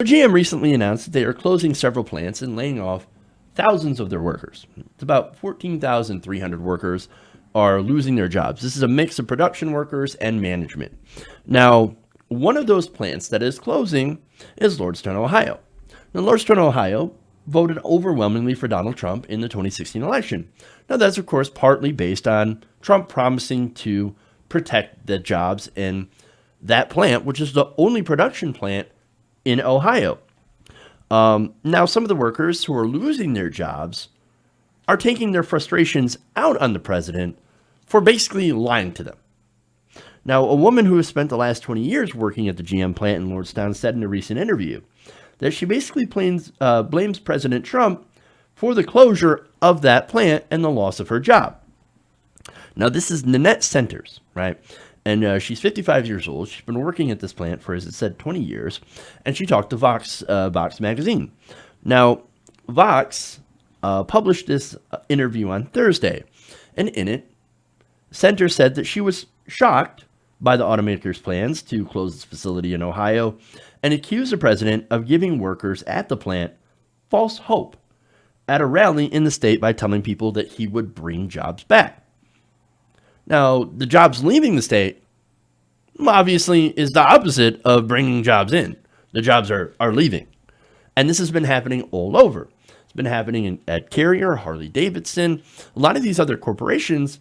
GM recently announced that they are closing several plants and laying off thousands of their workers. It's about 14,300 workers are losing their jobs. This is a mix of production workers and management. Now, one of those plants that is closing is Lordstown, Ohio. Now, Lordstown, Ohio voted overwhelmingly for Donald Trump in the 2016 election. Now, that's, of course, partly based on Trump promising to protect the jobs in that plant, which is the only production plant in Ohio. Now, some of the workers who are losing their jobs are taking their frustrations out on the president for basically lying to them. Now, a woman who has spent the last 20 years working at the GM plant in Lordstown said in a recent interview that she basically blames President Trump for the closure of that plant and the loss of her job. Now, this is Nanette Centers, right? And she's 55 years old. She's been working at this plant for, as it said, 20 years. And she talked to Vox magazine. Now, Vox published this interview on Thursday. And in it, Center said that she was shocked by the automaker's plans to close its facility in Ohio and accused the president of giving workers at the plant false hope at a rally in the state by telling people that he would bring jobs back. Now, the jobs leaving the state obviously is the opposite of bringing jobs in. The jobs are leaving. And this has been happening all over. It's been happening at Carrier, Harley Davidson, a lot of these other corporations.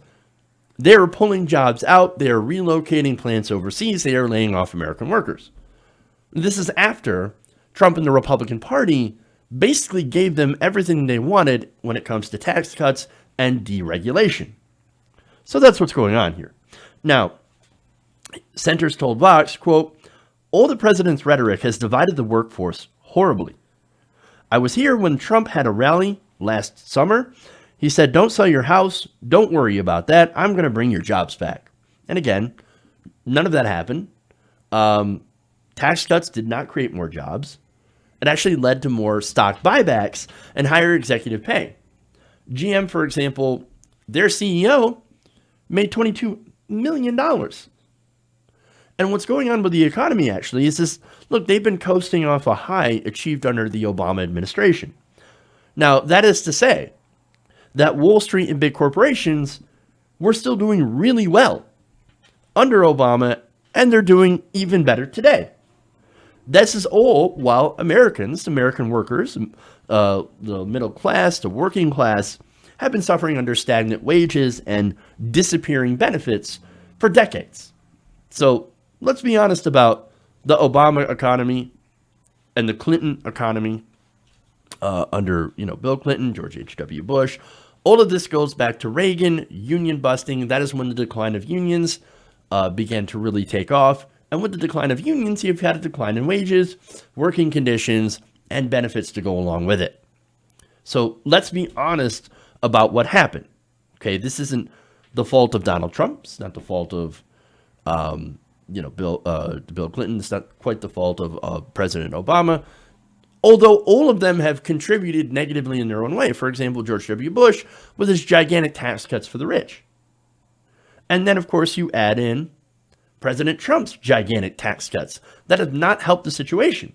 They're pulling jobs out. They're relocating plants overseas. They are laying off American workers. This is after Trump and the Republican Party basically gave them everything they wanted when it comes to tax cuts and deregulation. So that's what's going on here. Now, Centers told Vox, quote, "All the president's rhetoric has divided the workforce horribly. I was here when Trump had a rally last summer. He said, don't sell your house. Don't worry about that. I'm going to bring your jobs back." And again, none of that happened. Tax cuts did not create more jobs. It actually led to more stock buybacks and higher executive pay. GM, for example, their CEO made $22 million. And what's going on with the economy actually is this, look, they've been coasting off a high achieved under the Obama administration. Now, that is to say that Wall Street and big corporations were still doing really well under Obama, and they're doing even better today. This is all while American workers, the middle class, the working class, have been suffering under stagnant wages and disappearing benefits for decades. So let's be honest about the Obama economy and the Clinton economy under Bill Clinton, George H.W. Bush. All of this goes back to Reagan, union busting. That is when the decline of unions began to really take off. And with the decline of unions, you've had a decline in wages, working conditions, and benefits to go along with it. So let's be honest about what happened. Okay, this isn't the fault of Donald Trump. It's not the fault of Bill Clinton. It's not quite the fault of President Obama. Although all of them have contributed negatively in their own way. For example, George W. Bush with his gigantic tax cuts for the rich. And then, of course, you add in President Trump's gigantic tax cuts that have not helped the situation,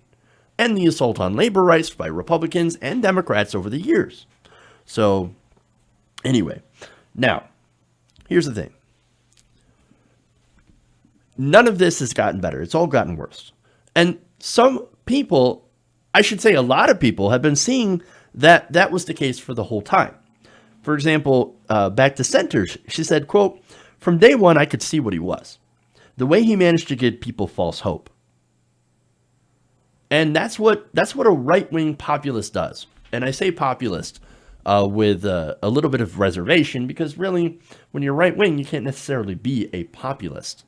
and the assault on labor rights by Republicans and Democrats over the years. So, anyway, now, here's the thing. None of this has gotten better. It's all gotten worse. And some people, I should say a lot of people, have been seeing that that was the case for the whole time. For example, back to Centers, she said, quote, "From day one, I could see what he was. The way he managed to give people false hope." And that's what a right-wing populist does. And I say populist with a little bit of reservation, because really, when you're right-wing, you can't necessarily be a populist.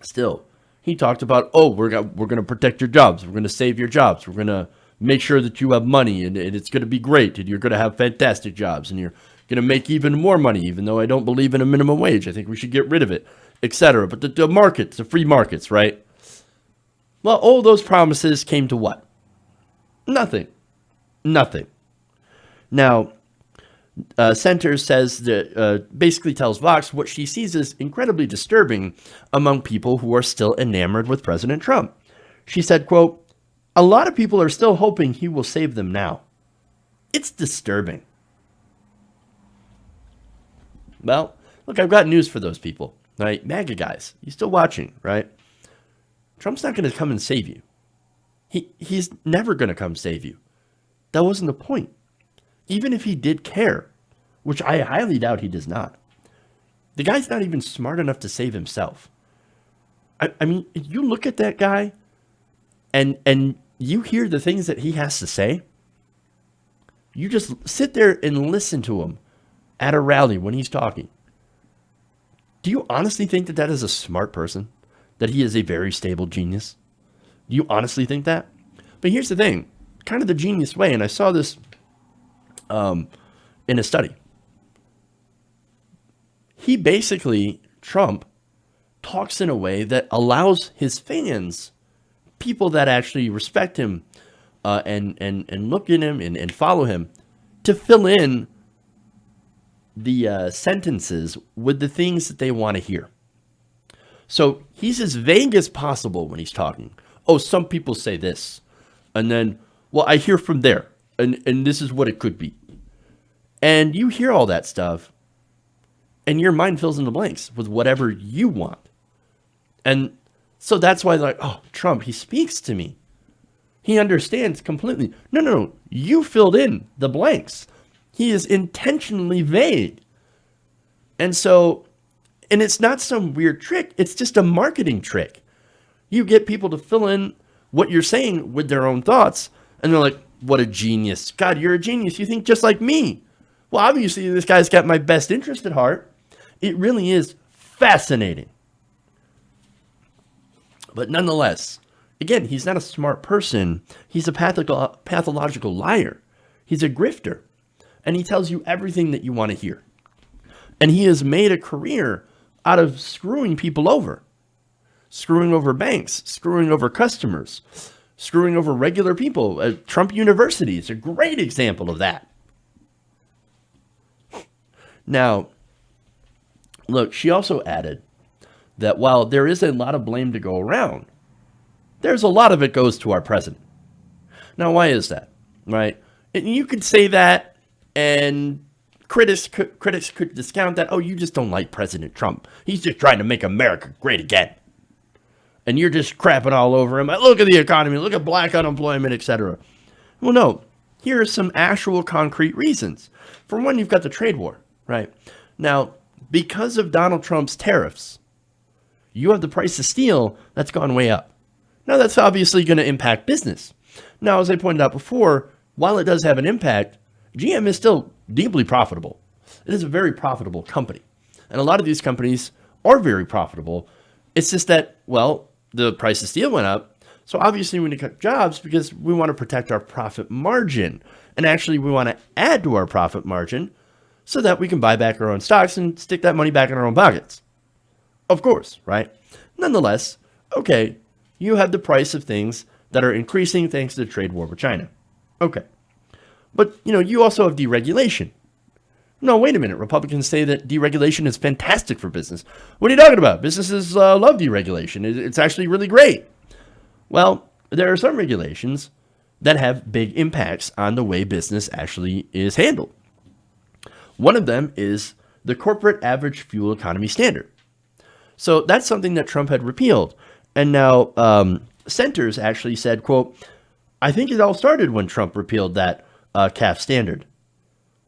Still, he talked about, we're going to protect your jobs. We're going to save your jobs. We're going to make sure that you have money, and it's going to be great, and you're going to have fantastic jobs, and you're going to make even more money, even though I don't believe in a minimum wage. I think we should get rid of it, etc. But the markets, the free markets, right? Well, all those promises came to what? Nothing. Now, Centers says that basically tells Vox what she sees as incredibly disturbing among people who are still enamored with President Trump. She said, quote, "A lot of people are still hoping he will save them now. It's disturbing." Well, look, I've got news for those people, right? MAGA guys, you still watching, right? Trump's not going to come and save you. He's never going to come save you. That wasn't the point. Even if he did care, which I highly doubt he does not, the guy's not even smart enough to save himself. I mean, you look at that guy and you hear the things that he has to say. You just sit there and listen to him at a rally when he's talking. Do you honestly think that that is a smart person? That he is a very stable genius? Do you honestly think that? But here's the thing, kind of the genius way, and I saw this in a study. He basically, Trump, talks in a way that allows his fans, people that actually respect him and look at him and follow him, to fill in the sentences with the things that they want to hear. So he's as vague as possible when he's talking. Oh, some people say this. And then, well, I hear from there. And this is what it could be. And you hear all that stuff. And your mind fills in the blanks with whatever you want. And so that's why they're like, oh, Trump, he speaks to me. He understands completely. No. You filled in the blanks. He is intentionally vague. And so, and it's not some weird trick. It's just a marketing trick. You get people to fill in what you're saying with their own thoughts. And they're like, what a genius. God, you're a genius. You think just like me. Well, obviously, this guy's got my best interest at heart. It really is fascinating. But nonetheless, again, he's not a smart person. He's a pathological liar. He's a grifter. And he tells you everything that you want to hear. And he has made a career out of screwing people over. Screwing over banks, screwing over customers, screwing over regular people. Trump University is a great example of that. Now, look, she also added that while there is a lot of blame to go around, there's a lot of it goes to our president. Now, why is that? Right? And you could say that, and critics could discount that. Oh, you just don't like President Trump. He's just trying to make America great again. And you're just crapping all over him. Look at the economy. Look at black unemployment, etc. Well, no. Here are some actual concrete reasons. For one, you've got the trade war, right? Now, because of Donald Trump's tariffs, you have the price of steel that's gone way up. Now, that's obviously going to impact business. Now, as I pointed out before, while it does have an impact, GM is still deeply profitable. It is a very profitable company. And a lot of these companies are very profitable. It's just that, well, the price of steel went up. So obviously we need to cut jobs because we want to protect our profit margin. And actually we want to add to our profit margin so that we can buy back our own stocks and stick that money back in our own pockets. Of course, right? Nonetheless, okay, you have the price of things that are increasing thanks to the trade war with China. Okay. But, you also have deregulation. No, wait a minute. Republicans say that deregulation is fantastic for business. What are you talking about? Businesses love deregulation. It's actually really great. Well, there are some regulations that have big impacts on the way business actually is handled. One of them is the corporate average fuel economy standard. So that's something that Trump had repealed. And now Centers actually said, quote, I think it all started when Trump repealed that CAF standard.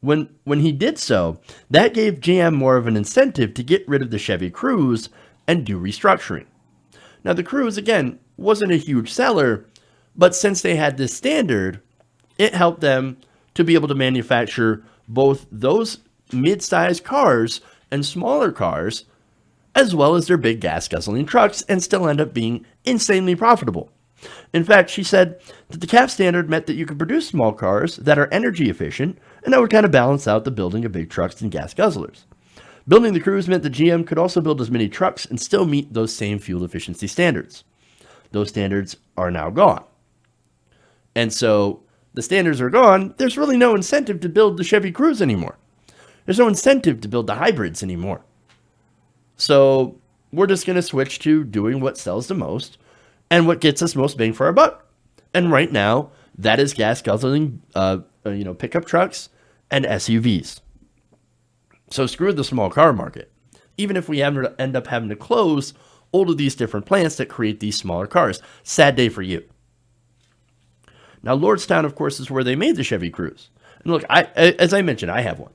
When he did so, that gave GM more of an incentive to get rid of the Chevy Cruze and do restructuring. Now, the Cruze, again, wasn't a huge seller, but since they had this standard, it helped them to be able to manufacture both those mid-sized cars and smaller cars, as well as their big gas guzzling trucks, and still end up being insanely profitable. In fact, she said that the CAF standard meant that you could produce small cars that are energy efficient, and that would kind of balance out the building of big trucks and gas guzzlers. Building the Cruze meant that GM could also build as many trucks and still meet those same fuel efficiency standards. Those standards are now gone. And so the standards are gone. There's really no incentive to build the Chevy Cruze anymore. There's no incentive to build the hybrids anymore. So we're just going to switch to doing what sells the most. and what gets us most bang for our buck. And right now, that is gas guzzling, pickup trucks and SUVs. So screw the small car market. Even if we end up having to close all of these different plants that create these smaller cars, sad day for you. Now, Lordstown, of course, is where they made the Chevy Cruze. And look, as I mentioned, I have one.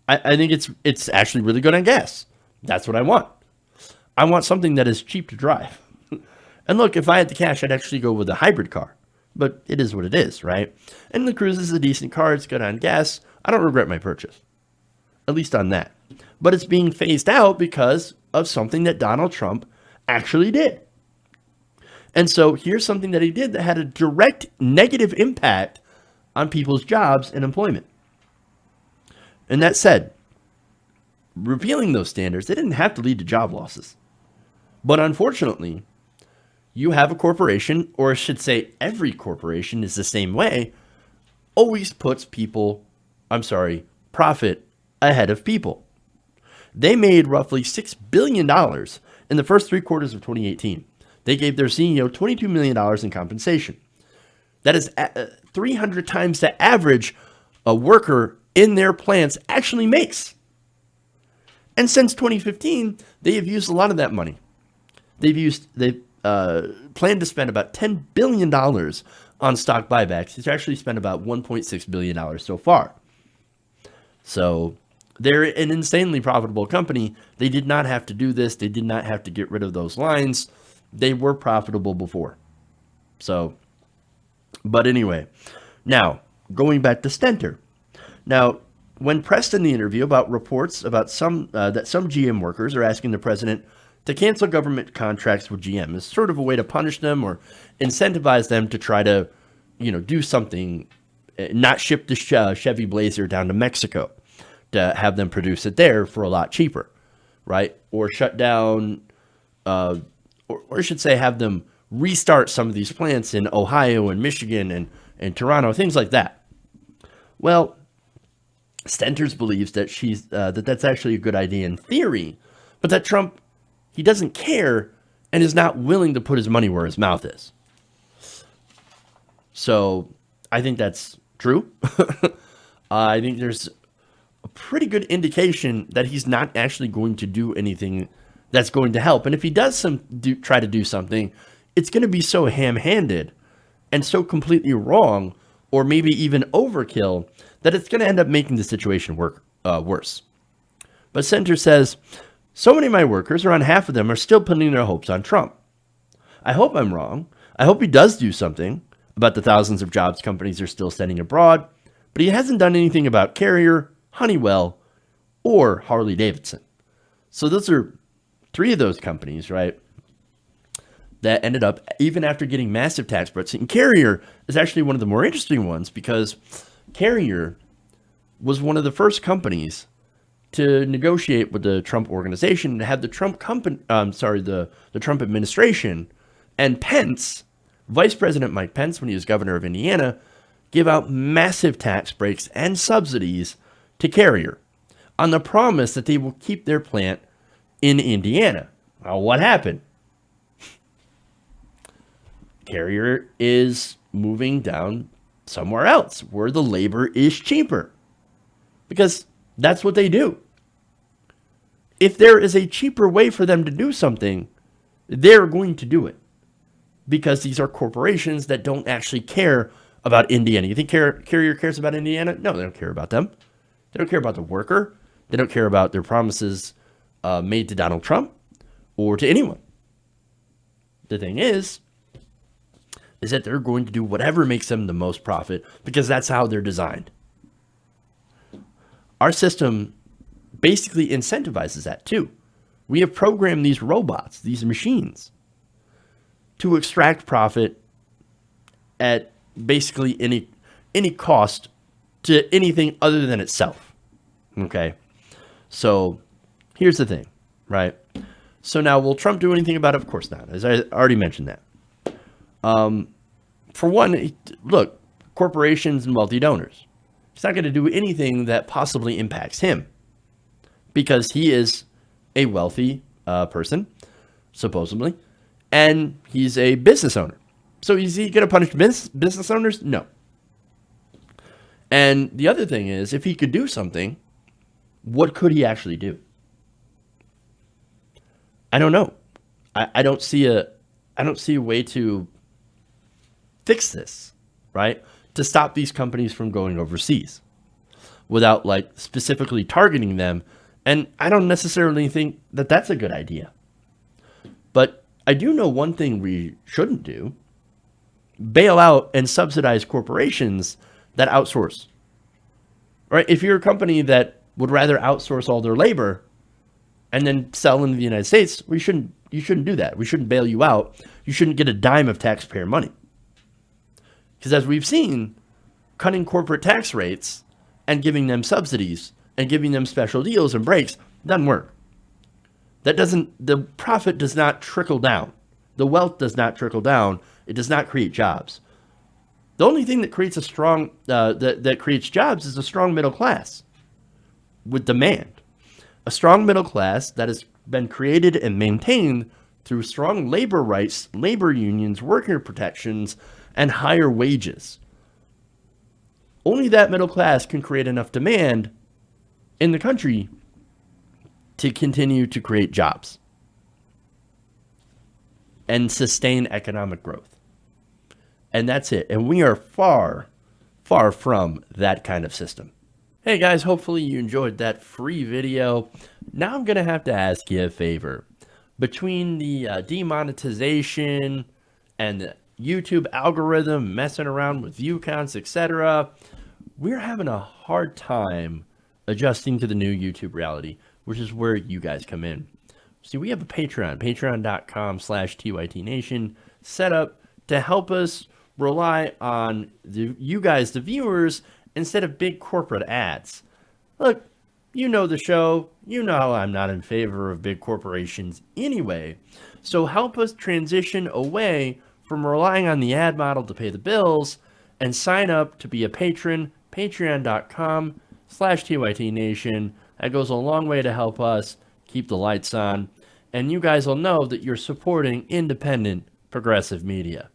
I think it's actually really good on gas. That's what I want. I want something that is cheap to drive. And look, if I had the cash, I'd actually go with a hybrid car. But it is what it is, right? And the Cruze is a decent car. It's good on gas. I don't regret my purchase, at least on that. But it's being phased out because of something that Donald Trump actually did. And so here's something that he did that had a direct negative impact on people's jobs and employment. And that said, repealing those standards, they didn't have to lead to job losses. But unfortunately, you have a corporation, or I should say every corporation is the same way, always puts profit ahead of people. They made roughly $6 billion in the first 3 quarters of 2018. They gave their CEO $22 million in compensation. That is 300 times the average a worker in their plants actually makes. And since 2015, they have used a lot of that money. They've planned to spend about $10 billion on stock buybacks. They've actually spent about $1.6 billion so far. So they're an insanely profitable company. They did not have to do this. They did not have to get rid of those lines. They were profitable before. So, but anyway, now going back to Stenter. Now, when pressed in the interview about reports about that some GM workers are asking the president to cancel government contracts with GM as sort of a way to punish them or incentivize them to try to, do something, not ship the Chevy Blazer down to Mexico to have them produce it there for a lot cheaper, right? Or shut down, or I should say have them restart some of these plants in Ohio and Michigan and Toronto, things like that. Well, Stenters believes that that's actually a good idea in theory, but that Trump, he doesn't care and is not willing to put his money where his mouth is. So I think that's true. I think there's a pretty good indication that he's not actually going to do anything that's going to help. And if he does try to do something, it's going to be so ham-handed and so completely wrong, or maybe even overkill, that it's going to end up making the situation worse. But Center says, so many of my workers, around half of them, are still putting their hopes on Trump. I hope I'm wrong. I hope he does do something about the thousands of jobs companies are still sending abroad, but he hasn't done anything about Carrier, Honeywell, or Harley-Davidson. So those are 3 of those companies, right, that ended up, even after getting massive tax breaks. And Carrier is actually one of the more interesting ones because Carrier was one of the first companies to negotiate with the Trump organization to have the Trump the Trump administration and Pence, Vice President Mike Pence, when he was governor of Indiana, give out massive tax breaks and subsidies to Carrier on the promise that they will keep their plant in Indiana. Well, what happened? Carrier is moving down somewhere else where the labor is cheaper because that's what they do. If there is a cheaper way for them to do something, they're going to do it because these are corporations that don't actually care about Indiana. You think Carrier cares about Indiana? No, they don't care about them. They don't care about the worker. They don't care about their promises made to Donald Trump or to anyone. The thing is that they're going to do whatever makes them the most profit because that's how they're designed. Our system basically incentivizes that too. We have programmed these robots, these machines, to extract profit at basically any cost to anything other than itself. Okay? So here's the thing, right? So now, will Trump do anything about it? Of course not, as I already mentioned that. For one, look, corporations and wealthy donors. He's not going to do anything that possibly impacts him because he is a wealthy person, supposedly, and he's a business owner. So is he going to punish business owners? No. And the other thing is, if he could do something, what could he actually do? I don't know. I don't see a way to fix this, right? To stop these companies from going overseas without like specifically targeting them. And I don't necessarily think that that's a good idea. But I do know one thing we shouldn't do: bail out and subsidize corporations that outsource. Right? If you're a company that would rather outsource all their labor and then sell in the United States, you shouldn't do that. We shouldn't bail you out. You shouldn't get a dime of taxpayer money. Because as we've seen, cutting corporate tax rates and giving them subsidies and giving them special deals and breaks doesn't work. The profit does not trickle down. The wealth does not trickle down. It does not create jobs. The only thing that creates that creates jobs is a strong middle class with demand. A strong middle class that has been created and maintained through strong labor rights, labor unions, worker protections, and higher wages. Only that middle class can create enough demand in the country to continue to create jobs and sustain economic growth. And that's it. And we are far, far from that kind of system. Hey guys, hopefully you enjoyed that free video. Now I'm going to have to ask you a favor. Between the demonetization and the YouTube algorithm messing around with view counts, etc., we're having a hard time adjusting to the new YouTube reality, which is where you guys come in. See, we have a patreon.com/TYTNation set up to help us rely on you guys, the viewers, instead of big corporate ads. Look, you know the show. You know how I'm not in favor of big corporations anyway. So help us transition away from relying on the ad model to pay the bills and sign up to be a patron, patreon.com/TYTNation. That goes a long way to help us keep the lights on. And you guys will know that you're supporting independent, progressive media.